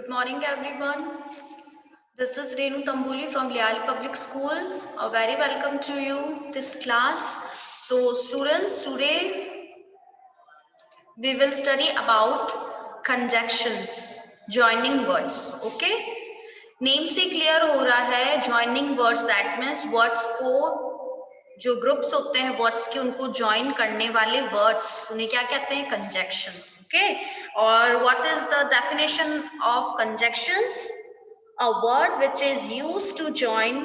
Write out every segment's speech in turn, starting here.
Good morning, everyone. This is Renu Tambuli from Liali Public School. A very welcome to you this class. So, students, today we will study about conjunctions, joining words. Okay? Name से clear हो रहा है joining words that means words को जो groups होते हैं words के उनको ज्वाइन करने वाले वर्ड्स उन्हें क्या कहते हैं कंजक्शंस ओके और what is the definition of conjunctions a word which is used to join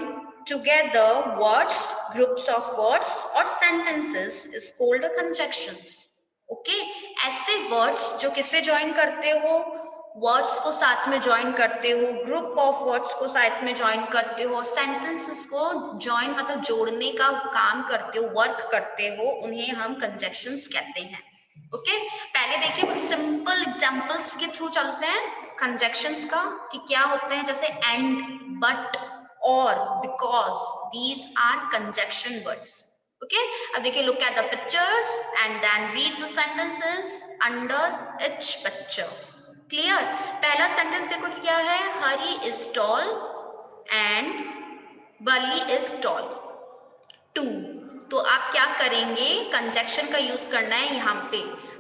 together words groups of words or sentences is called a conjunctions okay ऐसे words जो किससे join करते हो वर्ड्स को साथ में ज्वाइन करते हो ग्रुप ऑफ वर्ड्स को साथ में ज्वाइन करते हो सेंटेंसेस को ज्वाइन मतलब जोड़ने का काम करते हो वर्क करते हो उन्हें हम कंजक्शंस कहते हैं ओके पहले देखिए कुछ सिंपल एग्जांपल्स के थ्रू चलते हैं कंजक्शंस का कि क्या होते हैं जैसे एंड बट और because these are conjunction words okay अब देखिए look at the pictures and then read the sentences under each picture clear पहला सेंटेंस देखो कि क्या है Hari is tall and Bali is tall too तो आप क्या करेंगे कंजक्शन का यूज करना है यहाँ पे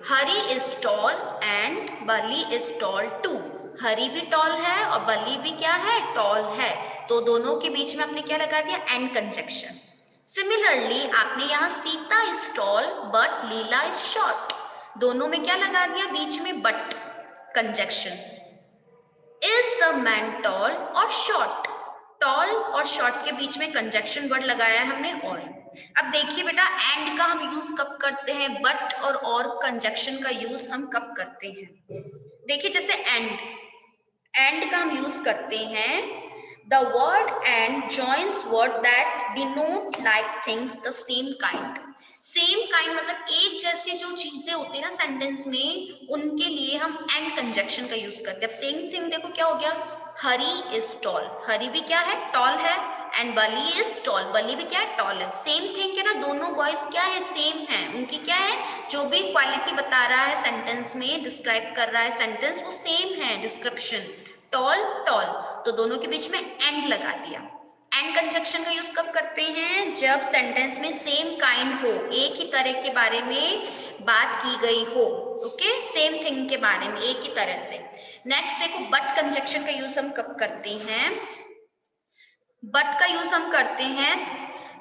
Hari is tall and Bali is tall too Hari भी टॉल है और बली भी क्या है टॉल है तो दोनों के बीच में आपने क्या लगा दिया एंड कंजक्शन सिमिलरली आपने यहाँ Sita is tall but Leela is short दोनों में क्या लगा दिया बीच में but conjunction is the main tall और शॉर्ट टॉल और शॉर्ट के बीच में कंजक्शन वर्ड लगाया है हमने और अब देखिए बेटा एंड का हम यूज कब करते हैं बट और कंजक्शन का यूज हम कब करते हैं देखिए जैसे एंड का हम यूज करते हैं the word and joins word that denote like things the same kind मतलब एक जैसी जो चीजें होती है ना सेंटेंस में उनके लिए हम एंड कंजक्शन का यूज करते हैं अब सेम थिंग देखो क्या हो गया हरी इज टॉल हरी भी क्या है टॉल है एंड बली इज टॉल बली भी क्या है टॉल है सेम थिंग है ना दोनों बॉयज क्या है सेम है उनकी क्या है जो भी क्वालिटी बता रहा है सेंटेंस में डिस्क्राइब कर रहा है सेंटेंस वो सेम है डिस्क्रिप्शन टॉल टॉल तो दोनों के बीच में एंड लगा दिया एंड कंजक्शन का यूज कब करते हैं जब सेंटेंस में सेम काइंड हो एक ही तरह के बारे में बात की गई हो ओके सेम थिंग के बारे में एक ही तरह से नेक्स्ट देखो बट कंजक्शन का यूज हम कब करते हैं बट का यूज हम करते हैं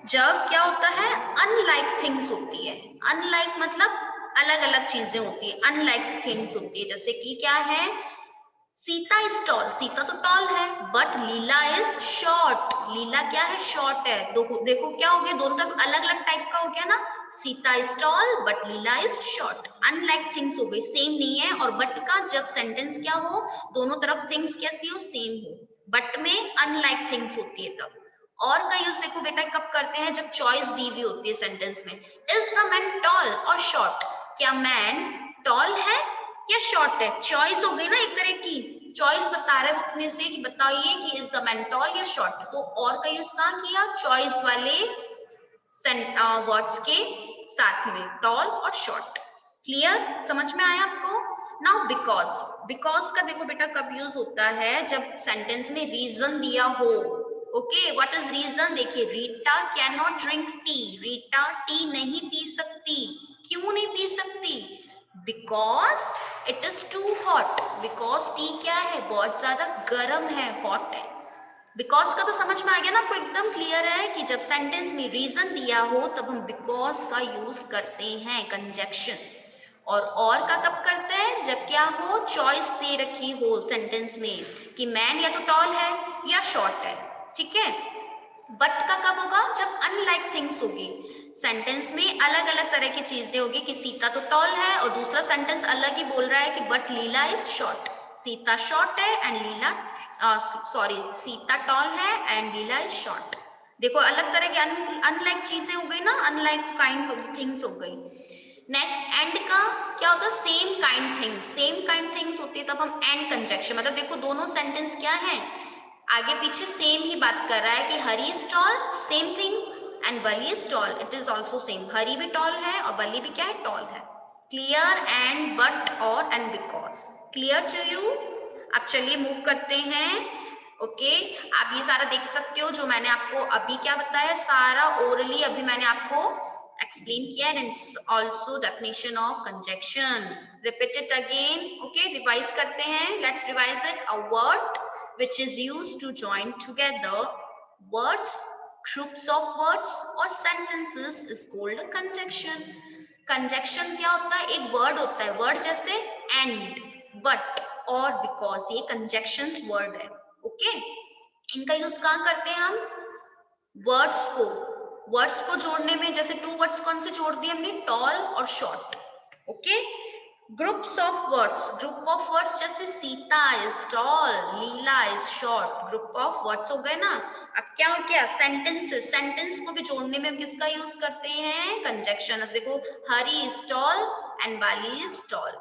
जब क्या होता है अनलाइक थिंग्स होती है अनलाइक मतलब अलग अलग चीजें होती है अनलाइक थिंग्स होती है जैसे कि क्या है सीता इज टॉल सीता तो टॉल है बट लीला इज शॉर्ट लीला क्या है शॉर्ट है देखो क्या हो गया दोनों तरफ अलग अलग टाइप का हो गया ना Sita is tall but Leela is short unlike things हो गई सेम नहीं है और बट का जब सेंटेंस क्या हो दोनों तरफ थिंग्स कैसी हो सेम हो बट में अनलाइक थिंग्स होती है तब और का यूज देखो बेटा कब करते हैं जब चॉइस दी हुई होती है सेंटेंस में इज द मैन टॉल और शॉर्ट क्या मैन टॉल है या शॉर्ट है चॉइस हो गई ना एक तरह की चॉइस बता रहा है वो अपने से कि बताइए कि इज द मैन टॉल या शॉर्ट तो और का यूज कहाँ किया चॉइस वाले वर्ड्स के साथ में टॉल और शॉर्ट क्लियर समझ में आया आपको नाउ बिकॉज का देखो बेटा कब यूज होता है जब सेंटेंस में रीजन दिया हो ओके व्हाट इज रीजन देखिए Rita can not drink tea Rita tea नहीं पी सकती क्यों नहीं पी सकती because it is too hot because tea क्या है बहुत ज्यादा गर्म है हॉट है बिकॉज का तो समझ में आ गया ना आपको एकदम क्लियर है कि जब सेंटेंस में रीजन दिया हो तब हम बिकॉज का यूज करते हैं कंजक्शन और का कब करते हैं जब क्या हो चॉइस दे रखी हो सेंटेंस में कि मैन या तो टॉल है या शॉर्ट है ठीक है बट का कब होगा जब अनलाइक थिंग्स होगी सेंटेंस में अलग अलग तरह की चीजें होगी कि सीता तो टॉल है और दूसरा सेंटेंस अलग ही बोल रहा है कि but Leela is short Sita short है and Leela sorry Sita tall है एंड लीला इज शॉर्ट देखो अलग तरह की अनलाइक चीजें हो गई ना अनलाइक काइंड ऑफ थिंग्स हो गई नेक्स्ट एंड का क्या होता है सेम काइंड थिंग्स होती है तब हम एंड कंजक्शन मतलब देखो दोनों सेंटेंस क्या है आगे पीछे सेम ही बात कर रहा है कि Hari is tall same thing and Bali is tall it is also same Hari भी टॉल है और बली भी क्या है टॉल है क्लियर एंड बट और and because clear to you अब चलिए मूव करते हैं। ओके, आप ये सारा देख सकते हो जो मैंने आपको अभी क्या बताया, सारा ओरली अभी मैंने आपको explain किया, and it's also definition of conjunction. Repeat it again. Okay, revise करते हैं. Let's revise it. A word which is used to join together words, groups of words or sentences is called a conjunction. Conjunction क्या होता है? एक word होता है, word जैसे and, but और because, ये conjunctions word है. Okay, इनका यूज कहाँ करते हैं हम? वर्ड्स को जोड़ने में, जैसे टू वर्ड्स कौन से जोड़ दिए हमने, टॉल और short. Okay, groups of words, group of words जैसे Sita is tall, Leela is short, group of words हो गए ना. अब क्या हो गया, सेंटेंसेस, सेंटेंस को भी जोड़ने में हम किसका यूज करते हैं, कंजक्शन. अब देखो, Hari is tall and Bali is tall.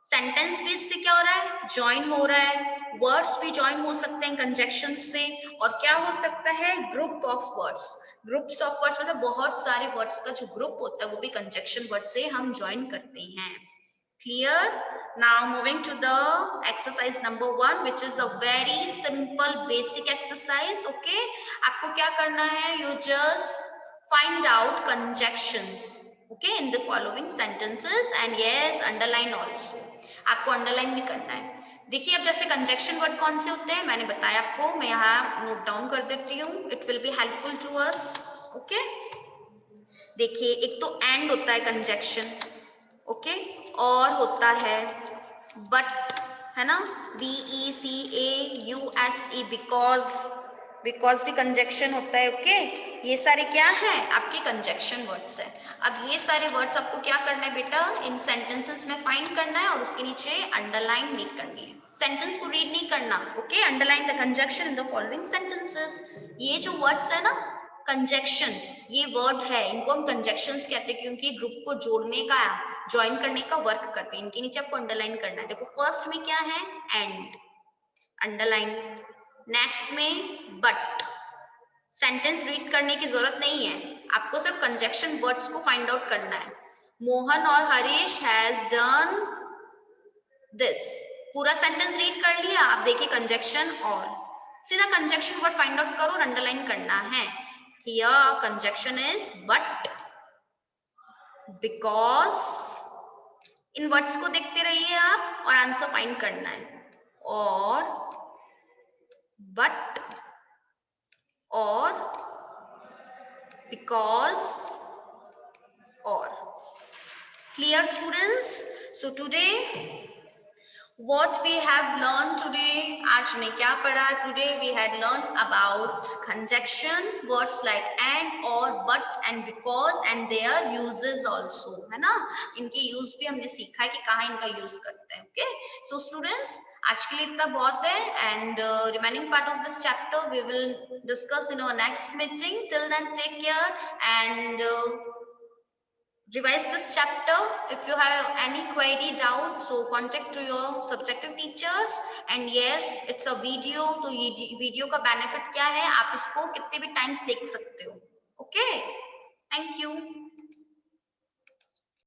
Sentence भी इससे क्या हो रहा है, ज्वाइन हो रहा है. वर्ड्स भी ज्वाइन हो सकते हैं कंजक्शन से. और क्या हो सकता है, group of words. Groups of words मतलब बहुत सारे वर्ड्स का जो ग्रुप होता है वो भी कंजक्शन वर्ड से हम ज्वाइन करते हैं. Clear? Now moving to the exercise number 1 which is a very simple basic exercise. Okay, आपको क्या करना है, you just find out conjunctions okay in the following sentences and yes underline also. आपको underline भी करना है. देखिए, अब जैसे कंजक्शन वर्ड कौन से होते हैं मैंने बताया आपको, मैं यहाँ नोट डाउन कर देती हूँ, it will be helpful to us. Okay, देखिए एक तो एंड होता है कंजक्शन. ओके, और होता है बट, है ना, BECAUSE, बिकॉज भी कंजक्शन होता है. ओके, ये सारे क्या है, आपके कंजक्शन वर्ड्स है. अब ये सारे वर्ड्स आपको क्या करना है बेटा, इन सेंटेंसेस में फाइंड करना है और उसके नीचे अंडरलाइन भी करनी है. सेंटेंस को रीड नहीं करना. Okay, underline the conjunction in the following sentences. ये जो वर्ड्स है ना, कंजक्शन, ये वर्ड है, इनको हम कंजक्शंस कहते हैं क्योंकि ग्रुप को जोड़ने का, ज्वाइन करने का वर्क करते हैं. इनके नीचे आपको अंडरलाइन करना है. देखो, फर्स्ट में क्या है, एंड, अंडरलाइन. नेक्स्ट में बट, सेंटेंस रीड करने की जरूरत नहीं है, आपको सिर्फ कंजक्शन वर्ड्स को फाइंड आउट करना है. मोहन और हरीश हैज डन दिस, पूरा सेंटेंस रीड कर लिया, आप देखिए कंजक्शन, और सीधा कंजक्शन वर्ड फाइंड आउट करो और अंडरलाइन करना है. Here conjunction is but, because. In words को देखते रहिए आप और आंसर फाइंड करना है. और, बट, और, बिकॉज, और. Clear students? So today what we have learned today, आज हमने क्या पढ़ा, today we had learned about conjunction words like and, or, but and because and their uses also, है ना. इनके यूज भी हमने सीखा है कि कहाँ इनका यूज करते हैं. ओके, सो स्टूडेंट्स आज के लिए इतना बहुत है, and remaining part of this chapter we will discuss in our next meeting. Till then take care and revise this chapter. If you have any query, doubt, so contact to your subjective teachers. And yes, it's a video, तो ये video का benefit क्या है, आप इसको कितने भी times देख सकते हो. Okay, thank you.